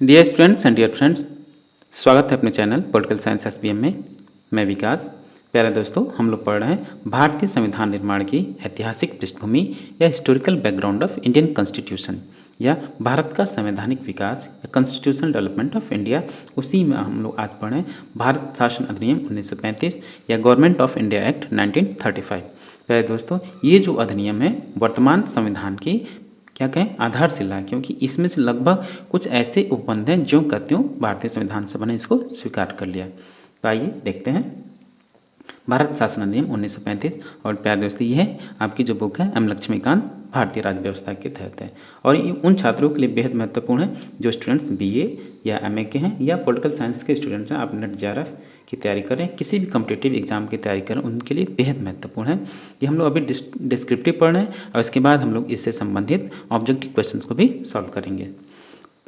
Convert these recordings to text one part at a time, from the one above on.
Dear students and dear friends, स्वागत है अपने चैनल पॉलिटिकल साइंस एसबीएम में। मैं विकास। प्यारे दोस्तों, हम लोग पढ़ रहे हैं भारतीय संविधान निर्माण की ऐतिहासिक पृष्ठभूमि या historical background of Indian constitution या भारत का संवैधानिक विकास या कॉन्स्टिट्यूशनल डेवलपमेंट ऑफ इंडिया। उसी में हम लोग आज पढ़ रहे हैं भारत शासन अधिनियम 1935 या गवर्नमेंट ऑफ इंडिया एक्ट 1935। प्यारे दोस्तों, ये जो अधिनियम है वर्तमान संविधान की क्या कहें आधारशिला है, क्योंकि इसमें से लगभग कुछ ऐसे उपबंध हैं जो कहते हो भारतीय संविधान सभा ने इसको स्वीकार कर लिया। तो आइए देखते हैं भारत शासन अधिनियम 1935। और प्यारे दोस्तों, ये है आपकी जो बुक है एम लक्ष्मीकांत भारतीय राज्य व्यवस्था के तहत है, और ये उन छात्रों के लिए बेहद महत्वपूर्ण है जो स्टूडेंट्स बीए या एमए के हैं या पॉलिटिकल साइंस के स्टूडेंट्स हैं। आप नेट जेआरएफ की तैयारी करें, किसी भी कॉम्पिटिटिव एग्जाम की तैयारी करें, उनके लिए बेहद महत्वपूर्ण है। ये हम लोग अभी डिस्क्रिप्टिव पढ़ रहे हैं और इसके बाद हम लोग इससे संबंधित ऑब्जेक्टिव क्वेश्चंस को भी सॉल्व करेंगे।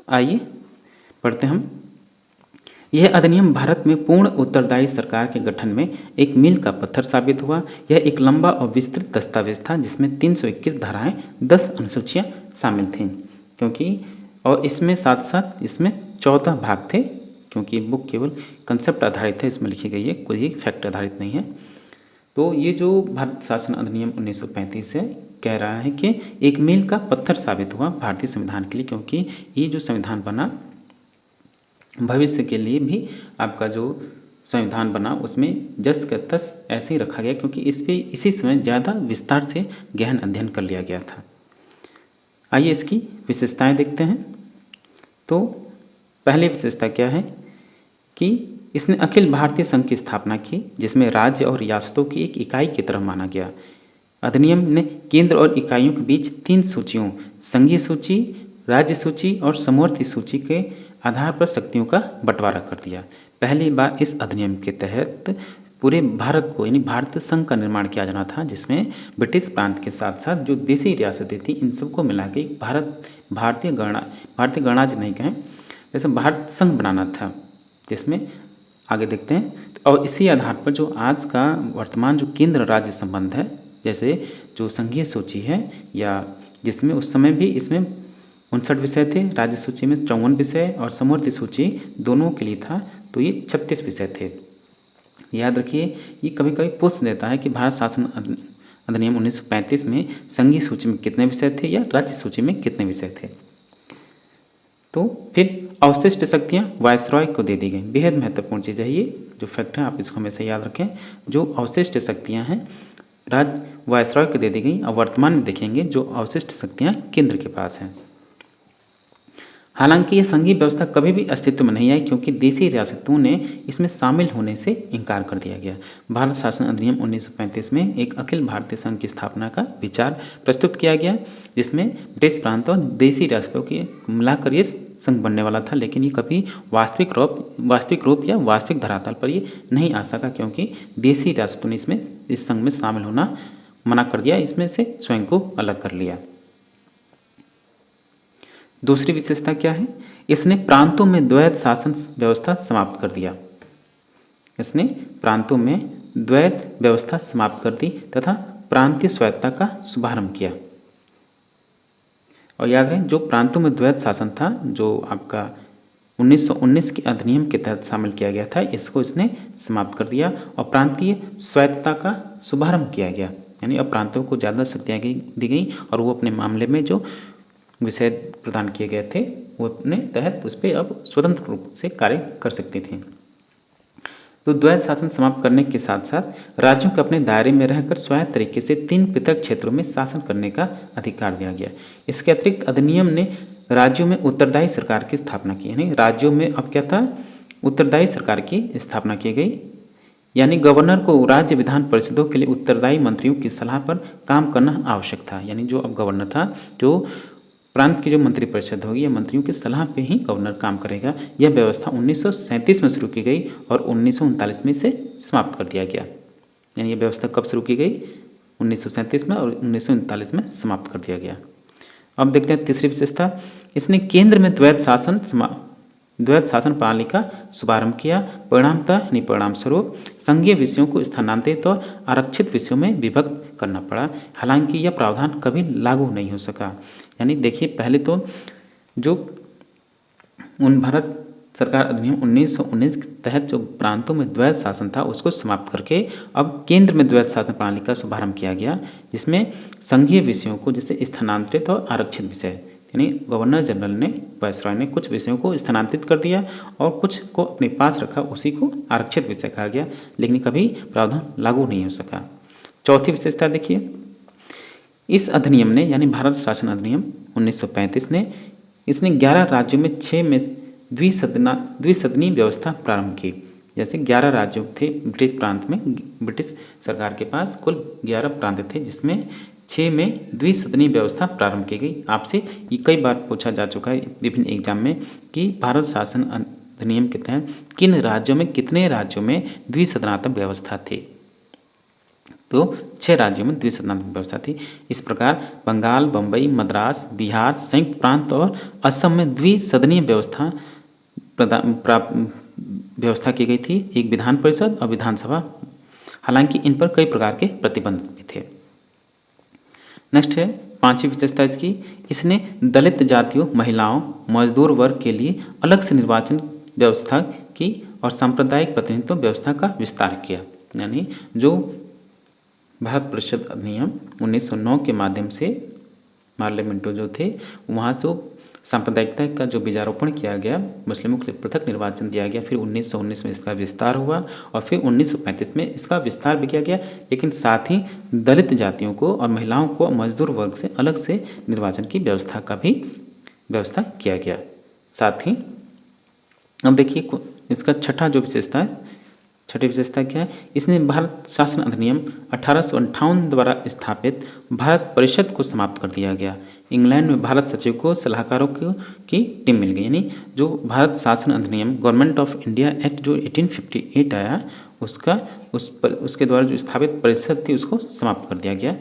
आइए पढ़ते हम। यह अधिनियम भारत में पूर्ण उत्तरदायी सरकार के गठन में एक मील का पत्थर साबित हुआ। यह एक लंबा और विस्तृत दस्तावेज था जिसमें 321 धाराएं 10 अनुसूचियां शामिल थीं, क्योंकि और इसमें साथ साथ इसमें 14 भाग थे, क्योंकि बुक केवल कंसेप्ट आधारित है, इसमें लिखी गई है, कोई फैक्ट आधारित नहीं है। तो ये जो भारत शासन अधिनियम 1935 है कह रहा है कि एक मील का पत्थर साबित हुआ भारतीय संविधान के लिए, क्योंकि ये जो संविधान बना भविष्य के लिए भी आपका जो संविधान बना उसमें जस का तस ऐसे ही रखा गया, क्योंकि इस पे इसी समय ज़्यादा विस्तार से गहन अध्ययन कर लिया गया था। आइए इसकी विशेषताएं देखते हैं। तो पहली विशेषता क्या है कि इसने अखिल भारतीय संघ की स्थापना की, जिसमें राज्य और रियासतों की एक इकाई की तरह माना गया। अधिनियम ने केंद्र और इकाइयों के बीच 3 सूचियों संघीय सूची, राज्य सूची और समवर्ती सूची के आधार पर शक्तियों का बंटवारा कर दिया। पहली बार इस अधिनियम के तहत पूरे भारत को यानी भारत संघ का निर्माण किया जाना था, जिसमें ब्रिटिश प्रांत के साथ साथ जो देसी रियासतें थी इन सबको मिला के भारतीय गणराज्य नहीं कहें, जैसे भारत संघ बनाना था, जिसमें आगे देखते हैं। और इसी आधार पर जो आज का वर्तमान जो केंद्र राज्य संबंध है, जैसे जो संघीय सूची है या जिसमें उस समय भी इसमें 59 विषय थे, राज्य सूची में 54 विषय और समवर्ती सूची दोनों के लिए था, तो ये 36 विषय थे। याद रखिए, ये कभी कभी पूछ देता है कि भारत शासन अधिनियम 1935 में संघीय सूची में कितने विषय थे या राज्य सूची में कितने विषय थे। तो फिर अवशिष्ट शक्तियाँ वायसरॉय को दे दी गई। बेहद महत्वपूर्ण चीज़ है ये जो फैक्ट है, आप इसको हमेशा याद रखें। जो अवशिष्ट शक्तियाँ हैं वायसरॉय को दे दी गई, और वर्तमान में देखेंगे जो अवशिष्ट शक्तियाँ केंद्र के पास हैं। हालांकि यह संघीय व्यवस्था कभी भी अस्तित्व में नहीं आई, क्योंकि देसी रियासतों ने इसमें शामिल होने से इनकार कर दिया गया। भारत शासन अधिनियम 1935 में एक अखिल भारतीय संघ की स्थापना का विचार प्रस्तुत किया गया, जिसमें ब्रिटिश प्रांत और देसी रियासतों की मिलाकर ये संघ बनने वाला था, लेकिन ये कभी वास्तविक रूप या वास्तविक धरातल पर ये नहीं आ सका, क्योंकि देसी रियासतों ने इसमें इस संघ में शामिल होना मना कर दिया, इसमें से स्वयं को अलग कर लिया। दूसरी विशेषता क्या है, इसने प्रांतों में द्वैध शासन व्यवस्था समाप्त कर दिया। इसने प्रांतों में द्वैध व्यवस्था समाप्त कर दी तथा प्रांतीय स्वायत्तता का शुभारंभ किया। और याद है, जो प्रांतों में द्वैध शासन था जो आपका 1919 के अधिनियम के तहत शामिल किया गया था, इसको इसने समाप्त कर दिया और प्रांतीय स्वायत्तता का शुभारंभ किया गया। यानी अब प्रांतों को ज़्यादा शक्तियाँ दी गई और वो अपने मामले में जो विषय प्रदान किए गए थे वो अपने तहत उस पर अब स्वतंत्र रूप से कार्य कर सकते थे। तो द्वैध शासन समाप्त करने के साथ साथ राज्यों को अपने दायरे में रहकर स्वायत्त तरीके से 3 पृथक क्षेत्रों में शासन करने का अधिकार दिया गया। इसके अतिरिक्त अधिनियम ने राज्यों में उत्तरदायी सरकार की स्थापना की। यानी राज्यों में अब क्या था, उत्तरदायी सरकार की स्थापना की गई, यानी गवर्नर को राज्य विधान परिषदों के लिए उत्तरदायी मंत्रियों की सलाह पर काम करना आवश्यक था। यानी जो अब गवर्नर था, जो प्रांत की जो मंत्रिपरिषद होगी या मंत्रियों की सलाह पे ही गवर्नर काम करेगा। यह व्यवस्था 1937 में शुरू की गई और 1939 में इसे समाप्त कर दिया गया। यानी यह व्यवस्था कब शुरू की गई, 1937 में, और 1939 में समाप्त कर दिया गया। अब देखते हैं तीसरी विशेषता, इसने केंद्र में द्वैध शासन प्रणाली का शुभारंभ किया। परिणाम स्वरूप संघीय विषयों को स्थानांतरित और आरक्षित विषयों में विभक्त करना पड़ा। हालांकि यह प्रावधान कभी लागू नहीं हो सका। यानी देखिए, पहले तो जो उन भारत सरकार अधिनियम 1919 के तहत जो प्रांतों में द्वैध शासन था उसको समाप्त करके अब केंद्र में द्वैध शासन प्रणाली का शुभारंभ किया गया, जिसमें संघीय विषयों को जैसे स्थानांतरित और आरक्षित विषय, यानी गवर्नर जनरल ने, वायसरॉय ने कुछ विषयों को स्थानांतरित कर दिया और कुछ को अपने पास रखा, उसी को आरक्षित विषय कहा गया, लेकिन कभी प्रावधान लागू नहीं हो सका। चौथी विशेषता देखिए, इस अधिनियम ने यानी भारत शासन अधिनियम 1935 ने इसने 11 राज्यों में 6 में द्विसदनीय व्यवस्था प्रारंभ की। जैसे 11 राज्य थे ब्रिटिश प्रांत में, ब्रिटिश सरकार के पास कुल 11 प्रांत थे, जिसमें 6 में द्विसदनीय व्यवस्था प्रारंभ की गई। आपसे ये कई बार पूछा जा चुका है विभिन्न एग्जाम में कि भारत शासन अधिनियम के तहत किन राज्यों में, कितने राज्यों में द्विसदनात्मक व्यवस्था थी, तो 6 राज्यों में द्विसदनात्मक व्यवस्था थी। इस प्रकार बंगाल, बम्बई, मद्रास, बिहार, संयुक्त प्रांत और असम में द्विसदनीय व्यवस्था की गई थी, एक विधान परिषद और विधानसभा। हालांकि इन पर कई प्रकार के प्रतिबंध भी थे। नेक्स्ट है पांचवी विशेषता इसकी, इसने दलित जातियों, महिलाओं, मजदूर वर्ग के लिए अलग से निर्वाचन व्यवस्था की और सांप्रदायिक प्रतिनिधित्व व्यवस्था का विस्तार किया। यानी जो भारत परिषद अधिनियम 1909 के माध्यम से पार्लियामेंटो जो थे वहाँ से सांप्रदायिकता का जो बीजारोपण किया गया, मुस्लिमों के लिए पृथक निर्वाचन दिया गया, फिर 1919 में इसका विस्तार हुआ और फिर 1935 में इसका विस्तार भी किया गया, लेकिन साथ ही दलित जातियों को और महिलाओं को मजदूर वर्ग से अलग से निर्वाचन की व्यवस्था का भी व्यवस्था किया गया। साथ ही अब देखिए इसका छठी विशेषता क्या है, इसने भारत शासन अधिनियम 1858 द्वारा स्थापित भारत परिषद को समाप्त कर दिया गया। इंग्लैंड में भारत सचिव को सलाहकारों की टीम मिल गई, यानी जो भारत शासन अधिनियम गवर्नमेंट ऑफ इंडिया एक्ट जो 1858 आया उसके द्वारा जो स्थापित परिषद थी उसको समाप्त कर दिया गया।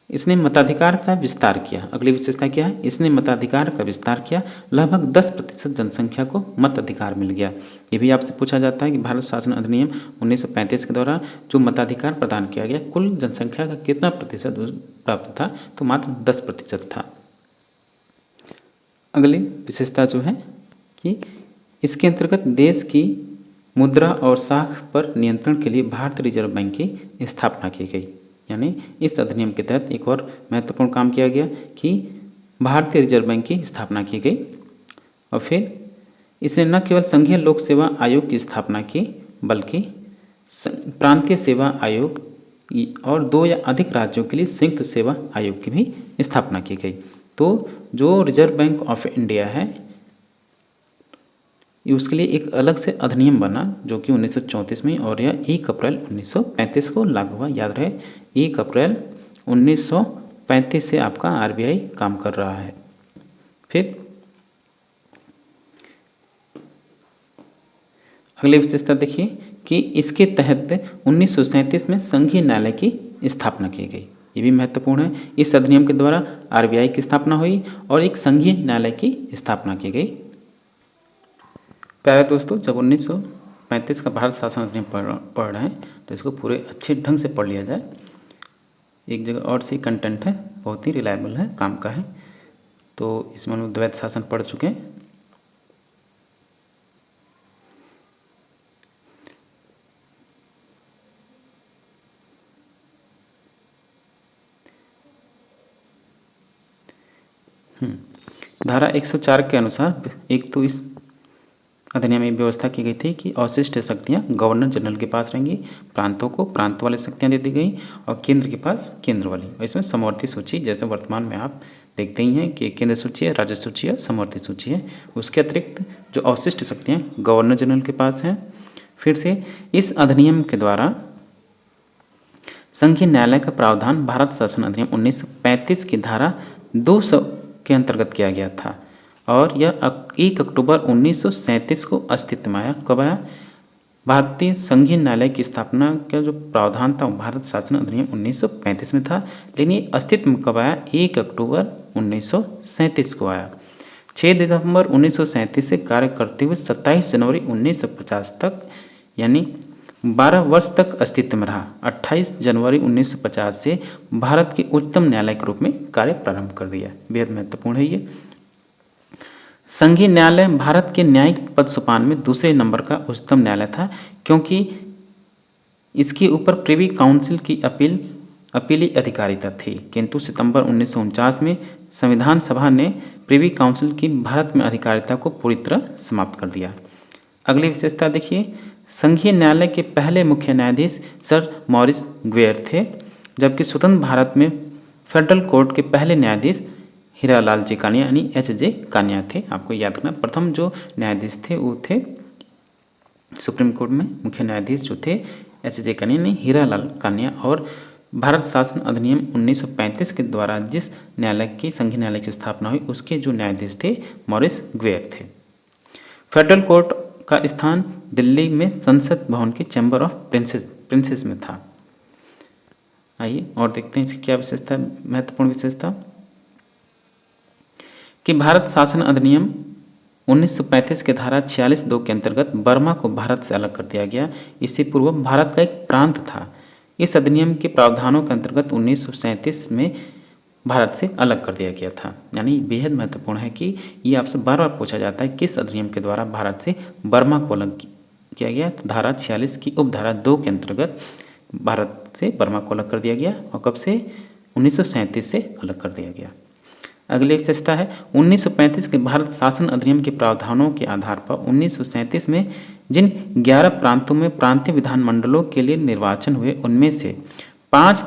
इसने मताधिकार का विस्तार किया। अगली विशेषता क्या है, इसने मताधिकार का विस्तार किया, लगभग 10% जनसंख्या को मताधिकार मिल गया। ये भी आपसे पूछा जाता है कि भारत शासन अधिनियम 1935 के द्वारा जो मताधिकार प्रदान किया गया, कुल जनसंख्या का कितना प्रतिशत प्राप्त था, तो मात्र 10% था। अगली विशेषता जो है कि इसके अंतर्गत देश की मुद्रा और साख पर नियंत्रण के लिए भारतीय रिजर्व बैंक की स्थापना की गई। यानी इस अधिनियम के तहत एक और महत्वपूर्ण काम किया गया कि भारतीय रिजर्व बैंक की स्थापना की गई और फिर इसने न केवल संघीय लोक सेवा आयोग की स्थापना की, बल्कि प्रांतीय सेवा आयोग और 2 या अधिक राज्यों के लिए संयुक्त सेवा आयोग की भी स्थापना की गई। तो जो रिजर्व बैंक ऑफ इंडिया है उसके लिए एक अलग से अधिनियम बना जो कि 1934 में, और यह 1 अप्रैल 1935 को लागू हुआ। याद रहे 1 अप्रैल 1935 से आपका आरबीआई काम कर रहा है। फिर अगली विशेषता देखिए कि इसके तहत 1937 में संघीय न्यायालय की स्थापना की गई। ये भी महत्वपूर्ण है। इस अधिनियम के द्वारा आरबीआई की स्थापना हुई और एक संघीय न्यायालय की स्थापना की गई। प्यारे दोस्तों, जब 1935 का भारत शासन अधिनियम पढ़ रहे हैं तो इसको पूरे अच्छे ढंग से पढ़ लिया जाए। एक जगह और सी कंटेंट है, बहुत ही रिलायबल है, काम का है। तो इसमें हम लोग द्वैध शासन पढ़ चुके हैं। धारा 104 के अनुसार एक तो इस अधिनियम में व्यवस्था की गई थी कि अवशिष्ट शक्तियां गवर्नर जनरल के पास रहेंगी, प्रांतों को प्रांत वाली शक्तियां दे दी गई और केंद्र के पास केंद्र वाली। और इसमें समवर्ती सूची, जैसे वर्तमान में आप देखते ही हैं कि केंद्र सूची है, राज्य सूची है, समवर्ती सूची है। उसके अतिरिक्त जो अवशिष्ट शक्तियाँ गवर्नर जनरल के पास हैं। फिर से इस अधिनियम के द्वारा संघीय न्यायालय का प्रावधान भारत शासन अधिनियम 1935 की धारा 200 के अंतर्गत किया गया था और यह 1 अक्टूबर 1937 को अस्तित्व में आया। कब आया? भारतीय संघीय न्यायालय की स्थापना का जो प्रावधान था भारत शासन अधिनियम 1935 में था, लेकिन ये अस्तित्व में कब आया? 1 अक्टूबर 1937 को आया। 6 दिसंबर 1937 से कार्य करते हुए 27 जनवरी 1950 तक, यानी 12 वर्ष तक अस्तित्व में रहा। 28 जनवरी 1950 से भारत के उच्चतम न्यायालय के रूप में कार्य प्रारंभ कर दिया। बेहद महत्वपूर्ण है ये। संघीय न्यायालय भारत के न्यायिक पद सोपान में दूसरे नंबर का उच्चतम न्यायालय था, क्योंकि इसके ऊपर प्रिवी काउंसिल की अपीली अधिकारिता थी। किंतु सितंबर 1949 में संविधान सभा ने प्रिवी काउंसिल की भारत में अधिकारिता को पूरी तरह समाप्त कर दिया। अगली विशेषता देखिए, संघीय न्यायालय के पहले मुख्य न्यायाधीश सर मॉरिस ग्वेयर थे, जबकि स्वतंत्र भारत में फेडरल कोर्ट के पहले न्यायाधीश हीरालाल जी कानिया यानी एच.जे. कानिया थे। आपको याद रखना, प्रथम जो न्यायाधीश थे वो थे सुप्रीम कोर्ट में मुख्य न्यायाधीश जो थे एच.जे. कानिया ने हीरालाल कानिया, और भारत शासन अधिनियम 1935 के द्वारा जिस न्यायालय की संघीय न्यायालय की स्थापना हुई उसके जो न्यायाधीश थे मॉरिस ग्वेयर थे। फेडरल कोर्ट का स्थान दिल्ली में संसद भवन के चैम्बर ऑफ प्रिंसेस में था। आइए और देखते हैं इसकी क्या विशेषता, महत्वपूर्ण विशेषता कि भारत शासन अधिनियम 1935 के धारा 46(2) के अंतर्गत बर्मा को भारत से अलग कर दिया गया। इससे पूर्व भारत का एक प्रांत था। इस अधिनियम के प्रावधानों के अंतर्गत 1937 में भारत से अलग कर दिया गया था। यानी बेहद महत्वपूर्ण है कि ये आपसे बार बार पूछा जाता है किस अधिनियम के द्वारा भारत से बर्मा को अलग किया गया। तो धारा 46 की उपधारा 2 के अंतर्गत भारत से बर्मा को अलग कर दिया गया, और कब से 1937 से अलग कर दिया गया। अगली विशेषता है 1935 के भारत शासन अधिनियम के प्रावधानों के आधार पर 1937 में जिन 11 प्रांतों में प्रांतीय विधानमंडलों के लिए निर्वाचन हुए उनमें से 5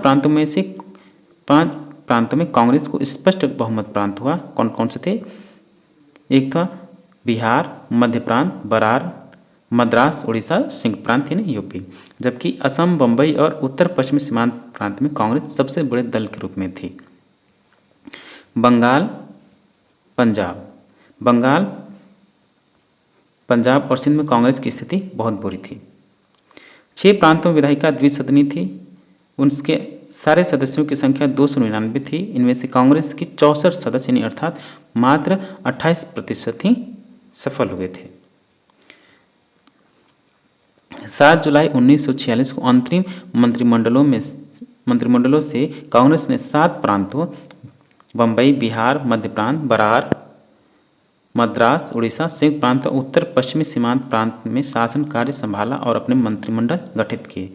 प्रांतों में कांग्रेस को स्पष्ट बहुमत प्राप्त हुआ। कौन कौन से थे? एक था बिहार, मध्य प्रांत, बरार, मद्रास, उड़ीसा, सिंध प्रांत यानी यूपी, जबकि असम, बम्बई और उत्तर पश्चिमी सीमांत प्रांत में कांग्रेस सबसे बड़े दल के रूप में थी। बंगाल, पंजाब और सिंध में कांग्रेस की स्थिति बहुत बुरी थी। 6 प्रांतों में विधायिका द्विसदनी थी। उनके सारे सदस्यों की संख्या 299 थी। इनमें से कांग्रेस की 64 सदस्य यानी अर्थात मात्र 28% ही सफल हुए थे। 7 जुलाई 1946 को अंतरिम मंत्रिमंडलों से कांग्रेस ने 7 प्रांतों बम्बई, बिहार, मध्य प्रांत, बरार, मद्रास, उड़ीसा, सिंध प्रांत और उत्तर पश्चिमी सीमांत प्रांत में शासन कार्य संभाला और अपने मंत्रिमंडल गठित किए।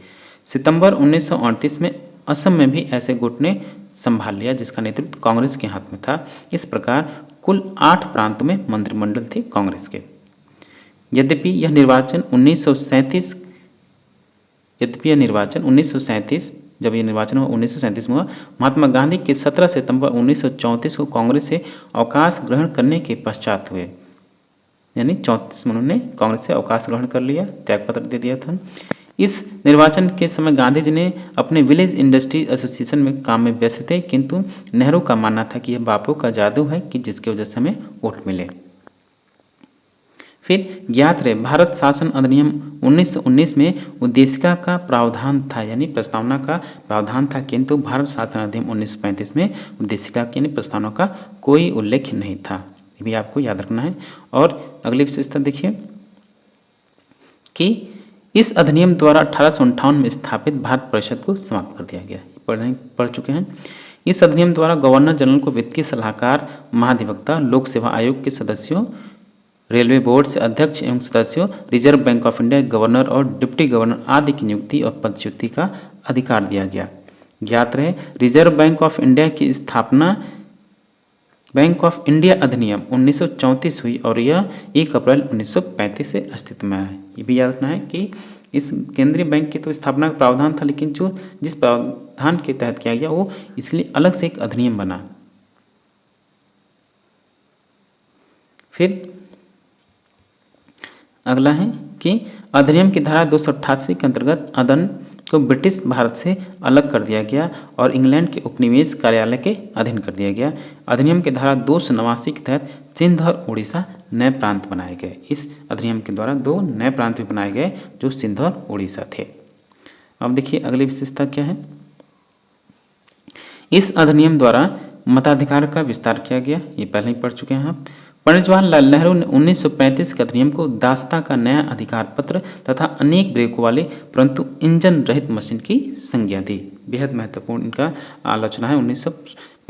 सितंबर 1938 में असम में भी ऐसे गुट ने संभाल लिया जिसका नेतृत्व कांग्रेस के हाथ में था। इस प्रकार कुल 8 प्रांतों में मंत्रिमंडल थे कांग्रेस के। यद्यपि यह निर्वाचन 1937 जब ये निर्वाचन हुआ 1937 में हुआ। महात्मा गांधी के 17 सितंबर 1934 को कांग्रेस से अवकाश ग्रहण करने के पश्चात हुए, यानी 34 में उन्होंने कांग्रेस से अवकाश ग्रहण कर लिया, त्यागपत्र दे दिया था। इस निर्वाचन के समय गांधी जी ने अपने विलेज इंडस्ट्री एसोसिएशन में काम में व्यस्त थे, किंतु नेहरू का मानना था कि यह बापू का जादू है कि जिसकी वजह से हमें वोट मिले। फिर ज्ञात रहे भारत शासन अधिनियम 1919 में उद्देशिका का प्रावधान था, यानी प्रस्तावना का प्रावधान था, किंतु भारत शासन अधिनियम 1935 में उद्देशिका यानी प्रस्तावना का कोई उल्लेख नहीं था। ये भी आपको याद रखना है। और अगली विशेषता देखिए कि इस अधिनियम द्वारा 1858 में स्थापित भारत परिषद को समाप्त कर दिया गया। पढ़ चुके हैं। इस अधिनियम द्वारा गवर्नर जनरल को वित्तीय सलाहकार, महाधिवक्ता, लोक सेवा आयोग के सदस्यों, रेलवे बोर्ड से अध्यक्ष एवं सदस्यों, reserve bank of India governor और डिप्टी गवर्नर आदि की नियुक्ति और पदच्युति का अधिकार दिया गया। ज्ञात रहे रिजर्व बैंक ऑफ इंडिया की स्थापना बैंक ऑफ इंडिया अधिनियम 1934 हुई और यह 1 अप्रैल 1935 से अस्तित्व में है। ये भी याद रखना है कि इस केंद्रीय बैंक की तो स्थापना का प्रावधान था, लेकिन जिस प्रावधान के तहत किया गया वो इसलिए अलग से एक अधिनियम बना। फिर अगला है कि अधिनियम की धारा 288 के अंतर्गत अदन को ब्रिटिश भारत से अलग कर दिया गया और इंग्लैंड के उपनिवेश कार्यालय के अधीन कर दिया गया। अधिनियम की धारा 289 के तहत सिंध और उड़ीसा नए प्रांत बनाए गए। इस अधिनियम के द्वारा 2 नए प्रांत भी बनाए गए जो सिंध और उड़ीसा थे। अब देखिए अगली विशेषता क्या है। इस अधिनियम द्वारा मताधिकार का विस्तार किया गया, ये पहले ही पढ़ चुके हैं आप। पंडित जवाहरलाल नेहरू ने 1935 के अधिनियम को दास्ता का नया अधिकार पत्र तथा अनेक ब्रेकों वाले परंतु इंजन रहित मशीन की संज्ञा दी। बेहद महत्वपूर्ण इनका आलोचना है।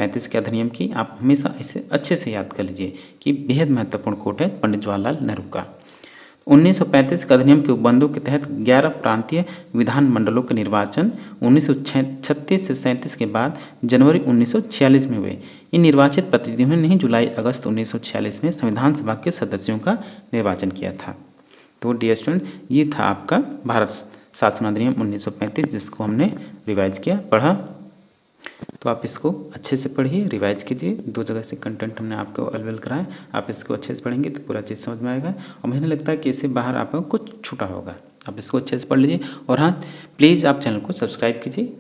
1935 के अधिनियम की आप हमेशा इसे अच्छे से याद कर लीजिए कि बेहद महत्वपूर्ण कोट है पंडित जवाहरलाल नेहरू का। 1935 के अधिनियम के उपबंधों के तहत 11 प्रांतीय विधानमंडलों के निर्वाचन 1936 से 37 के बाद जनवरी 1946 में हुए। इन निर्वाचित प्रतिनिधियों ने ही जुलाई अगस्त 1946 में संविधान सभा के सदस्यों का निर्वाचन किया था। तो डियर स्टूडेंट, ये था आपका भारत शासन अधिनियम 1935 जिसको हमने रिवाइज किया, पढ़ा। तो आप इसको अच्छे से पढ़िए, रिवाइज कीजिए। 2 जगह से कंटेंट हमने आपको अवेलेबल कराया, आप इसको अच्छे से पढ़ेंगे तो पूरा चीज़ समझ में आएगा। और मुझे लगता है कि इससे बाहर आपको कुछ छूटा होगा, आप इसको अच्छे से पढ़ लीजिए। और हाँ, प्लीज़ आप चैनल को सब्सक्राइब कीजिए